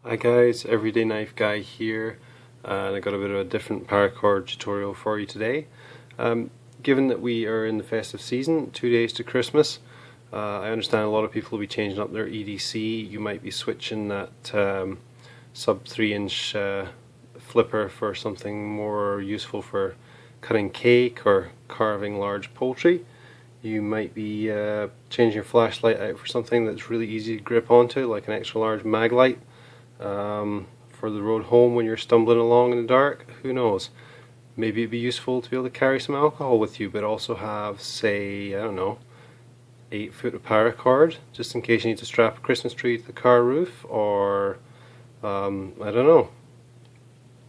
Hi guys, Everyday Knife Guy here, and I got a bit of a different paracord tutorial for you today. Given that we are in the festive season, 2 days to Christmas, I understand a lot of people will be changing up their EDC. You might be switching that sub 3-inch flipper for something more useful for cutting cake or carving large poultry. You might be changing your flashlight out for something that's really easy to grip onto, like an extra large mag light. For the road home when you're stumbling along in the dark. Who knows, maybe it'd be useful to be able to carry some alcohol with you, but also have, say, I don't know, 8 foot of paracord just in case you need to strap a Christmas tree to the car roof, or I don't know,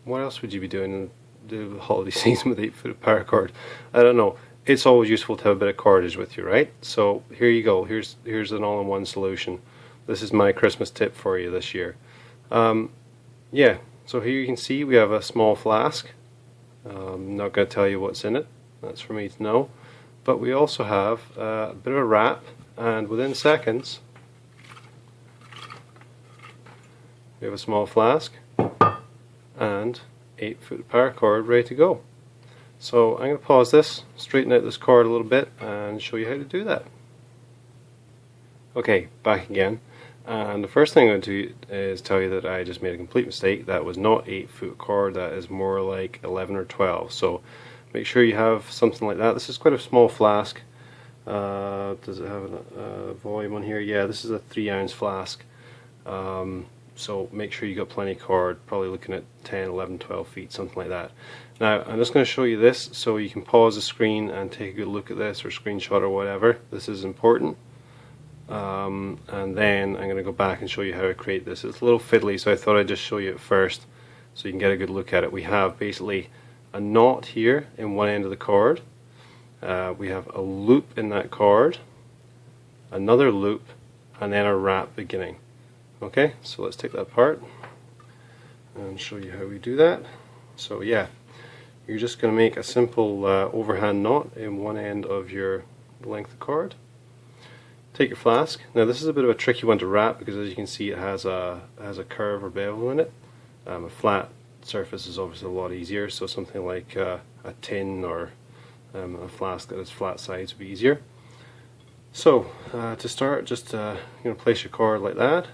what else would you be doing in the holiday season with 8 foot of paracord? I don't know. It's always useful to have a bit of cordage with you, right? So here you go. Here's an all-in-one solution. This is my Christmas tip for you this year. Yeah, so here you can see we have a small flask. I'm not going to tell you what's in it, that's for me to know. But we also have a bit of a wrap, and within seconds we have a small flask and 8 foot paracord ready to go. So I'm going to pause this, straighten out this cord a little bit, and show you how to do that. Okay, back again. And the first thing I'm going to do is tell you that I just made a complete mistake. That was not 8 foot cord, that is more like 11 or 12. So make sure you have something like that. This is quite a small flask. Does it have a volume on here? Yeah, this is a 3-ounce flask. So make sure you got plenty of cord, probably looking at 10, 11, 12 feet, something like that. Now I'm just going to show you this so you can pause the screen and take a good look at this, or screenshot or whatever. This is important. And then I'm going to go back and show you how I create this. It's a little fiddly, so I thought I'd just show you it first so you can get a good look at it. We have basically a knot here in one end of the cord. We have a loop in that cord, another loop, and then a wrap beginning. Okay, so let's take that apart and show you how we do that. So yeah, you're just going to make a simple overhand knot in one end of your length of cord. Take your flask. Now this is a bit of a tricky one to wrap because, as you can see, it has a curve or bevel in it. A flat surface is obviously a lot easier, so something like a tin or a flask that has flat sides would be easier. So to start, just place your cord like that.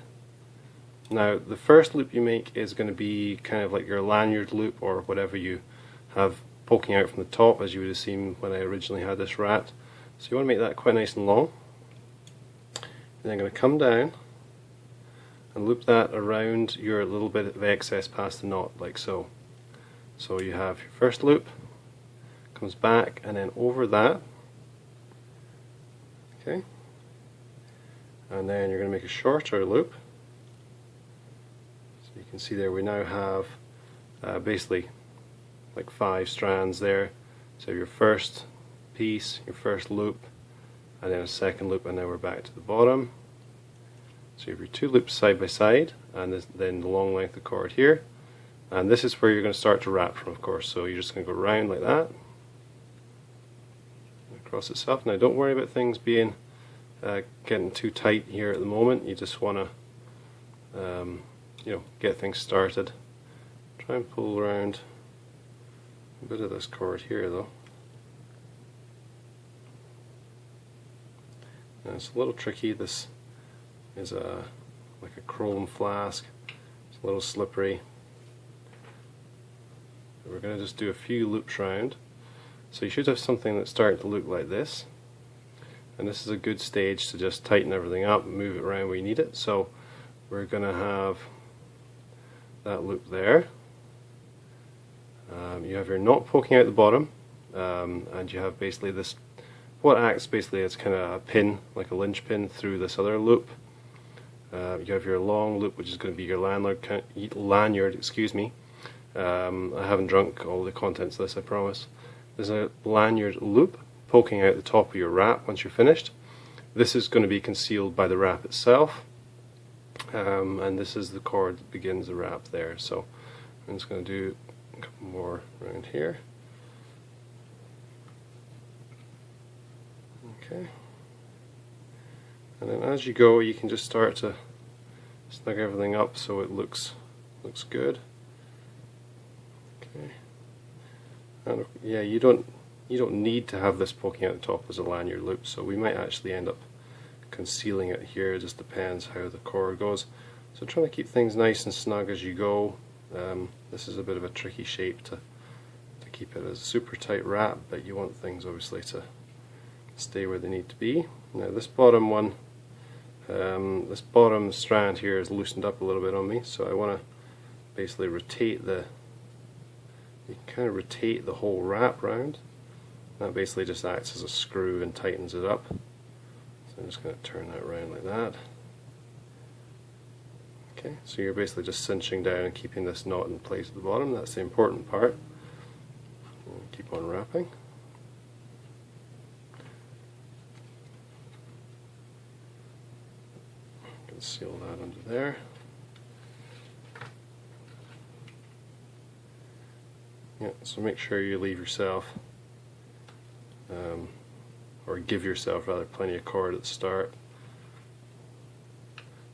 Now the first loop you make is going to be kind of like your lanyard loop, or whatever you have poking out from the top, as you would have seen when I originally had this wrapped. So you want to make that quite nice and long. And I'm going to come down and loop that around your little bit of excess past the knot, like so. So you have your first loop, comes back, and then over that. Okay. And then you're going to make a shorter loop. So you can see there we now have basically like 5 strands there. So your first piece, your first loop, and then a second loop, and now we're back to the bottom. So you have your 2 loops side by side, and then the long length of cord here, and this is where you're going to start to wrap from, of course. So you're just going to go round like that across itself. Now don't worry about things being getting too tight here at the moment. You just want to get things started. Try and pull around a bit of this cord here though. Now it's a little tricky. This is like a chrome flask. It's a little slippery. We're going to just do a few loops round. So you should have something that's starting to look like this. And this is a good stage to just tighten everything up and move it around where you need it. So we're going to have that loop there. You have your knot poking out the bottom, and you have basically this, what acts basically as kind of a pin, like a linch pin, through this other loop. You have your long loop, which is going to be your lanyard. Excuse me. I haven't drunk all the contents of this, I promise. There's a lanyard loop poking out the top of your wrap once you're finished. This is going to be concealed by the wrap itself, and this is the cord that begins the wrap there. So I'm just going to do a couple more around here. Okay. And then as you go, you can just start to snug everything up so it looks good. Okay. And yeah, you don't need to have this poking out the top as a lanyard loop, so we might actually end up concealing it here. It just depends how the cord goes. So trying to keep things nice and snug as you go. This is a bit of a tricky shape to keep it as a super tight wrap, but you want things obviously to stay where they need to be. Now this bottom one, this bottom strand here is loosened up a little bit on me, so I want to basically rotate you kind of rotate the whole wrap round. That basically just acts as a screw and tightens it up. So I'm just going to turn that around like that. Okay, so you're basically just cinching down and keeping this knot in place at the bottom. That's the important part. Keep on wrapping. Conceal that under there. Yeah, so make sure you leave yourself, or give yourself rather, plenty of cord at the start.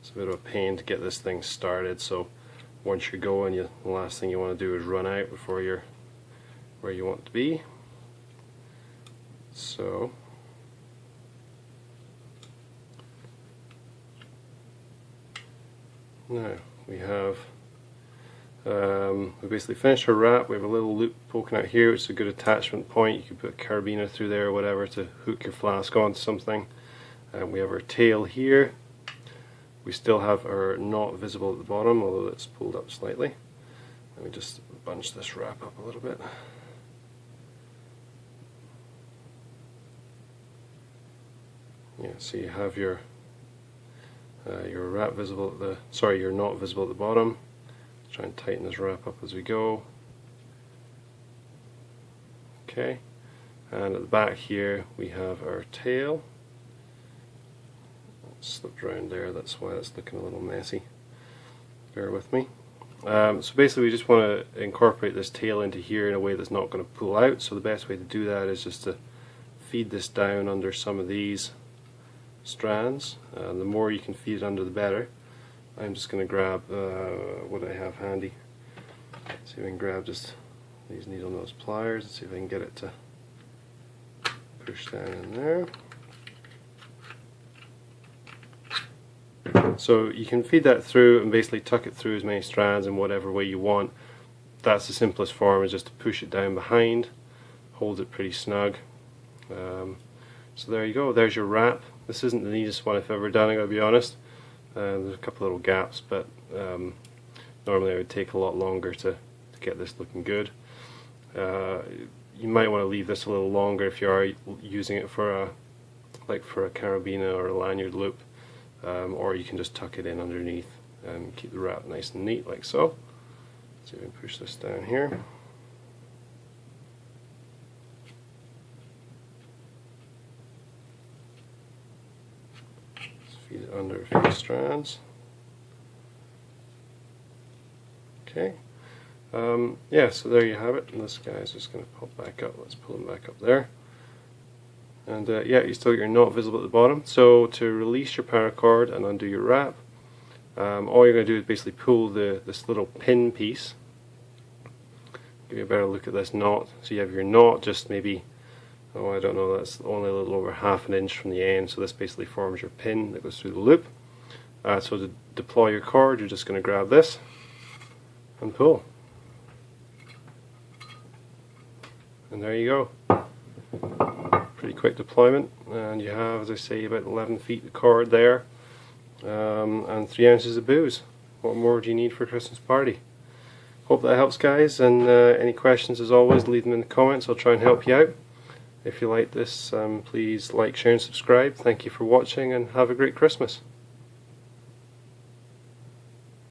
It's a bit of a pain to get this thing started, so once you're going, the last thing you want to do is run out before you're where you want to be. So now we have we basically finished our wrap. We have a little loop poking out here, which is a good attachment point. You can put a carabiner through there or whatever to hook your flask onto something. We have our tail here. We still have our knot visible at the bottom, although it's pulled up slightly. Let me just bunch this wrap up a little bit. Yeah, so you have your wrap visible at the, sorry, your knot visible at the bottom. Let's try and tighten this wrap up as we go. Okay, and at the back here we have our tail. It slipped around there, that's why it's looking a little messy. Bear with me. So basically we just want to incorporate this tail into here in a way that's not going to pull out, so the best way to do that is just to feed this down under some of these strands. The more you can feed it under, the better. I'm just going to grab what I have handy. See if I can grab just these needle nose pliers and see if I can get it to push down in there. So you can feed that through and basically tuck it through as many strands in whatever way you want. That's the simplest form, is just to push it down behind, hold it pretty snug. So there you go, there's your wrap. This isn't the neatest one I've ever done, I gotta be honest. There's a couple little gaps, but normally it would take a lot longer to get this looking good. You might want to leave this a little longer if you are using it for a carabiner or a lanyard loop, or you can just tuck it in underneath and keep the wrap nice and neat like so. So we can push this down here. Feed it under a few strands. Okay. Yeah, so there you have it, and this guy's just going to pop back up. Let's pull him back up there. And yeah, you still get your knot visible at the bottom. So to release your paracord and undo your wrap, all you're going to do is basically pull this little pin piece. Give you a better look at this knot. So you have your knot just maybe, oh, I don't know, that's only a little over ½ an inch from the end, so this basically forms your pin that goes through the loop. So to deploy your cord, you're just going to grab this and pull. And there you go. Pretty quick deployment, and you have, as I say, about 11 feet of cord there, and 3 ounces of booze. What more do you need for a Christmas party? Hope that helps, guys, and any questions, as always, leave them in the comments. I'll try and help you out. If you like this, please like, share and subscribe. Thank you for watching, and have a great Christmas.